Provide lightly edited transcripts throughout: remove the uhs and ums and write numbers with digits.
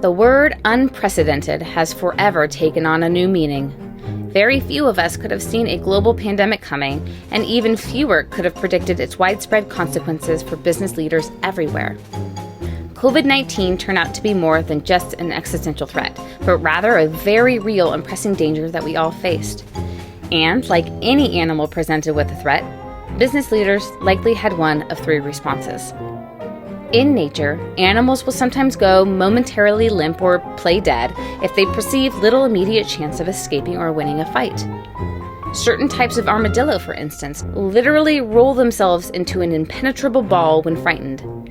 The word unprecedented has forever taken on a new meaning. Very few of us could have seen a global pandemic coming, and even fewer could have predicted its widespread consequences for business leaders everywhere. COVID-19 turned out to be more than just an existential threat, but rather a very real and pressing danger that we all faced. And like any animal presented with a threat, business leaders likely had one of three responses. In nature, animals will sometimes go momentarily limp or play dead if they perceive little immediate chance of escaping or winning a fight. Certain types of armadillo, for instance, literally roll themselves into an impenetrable ball when frightened.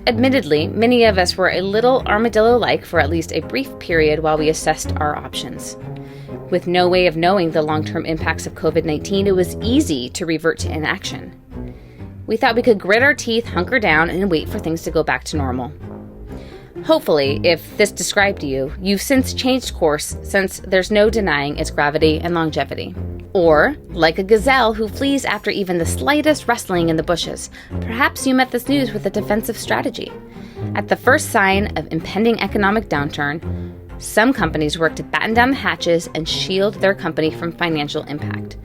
Admittedly, many of us were a little armadillo-like for at least a brief period while we assessed our options. With no way of knowing the long-term impacts of COVID-19, it was easy to revert to inaction. We thought we could grit our teeth, hunker down, and wait for things to go back to normal. Hopefully, if this described you, you've since changed course, since there's no denying its gravity and longevity. Or, like a gazelle who flees after even the slightest rustling in the bushes, perhaps you met this news with a defensive strategy. At the first sign of impending economic downturn, some companies work to batten down the hatches and shield their company from financial impact.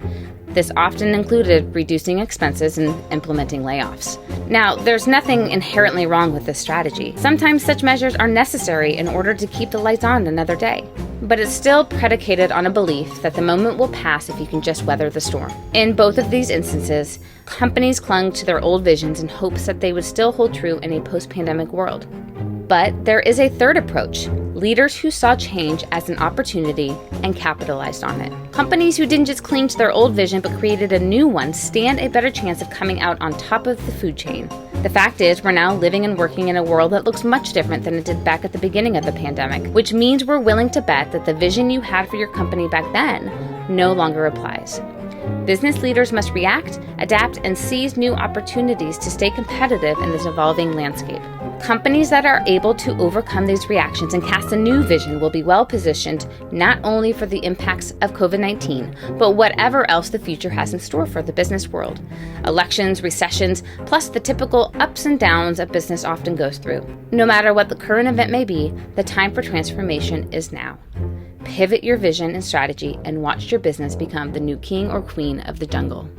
This often included reducing expenses and implementing layoffs. Now, there's nothing inherently wrong with this strategy. Sometimes such measures are necessary in order to keep the lights on another day. But it's still predicated on a belief that the moment will pass if you can just weather the storm. In both of these instances, companies clung to their old visions in hopes that they would still hold true in a post-pandemic world. But there is a third approach: leaders who saw change as an opportunity and capitalized on it. Companies who didn't just cling to their old vision but created a new one stand a better chance of coming out on top of the food chain. The fact is, we're now living and working in a world that looks much different than it did back at the beginning of the pandemic, which means we're willing to bet that the vision you had for your company back then no longer applies. Business leaders must react, adapt, and seize new opportunities to stay competitive in this evolving landscape. Companies that are able to overcome these reactions and cast a new vision will be well positioned not only for the impacts of COVID-19, but whatever else the future has in store for the business world. Elections, recessions, plus the typical ups and downs a business often goes through. No matter what the current event may be, the time for transformation is now. Pivot your vision and strategy and watch your business become the new king or queen of the jungle.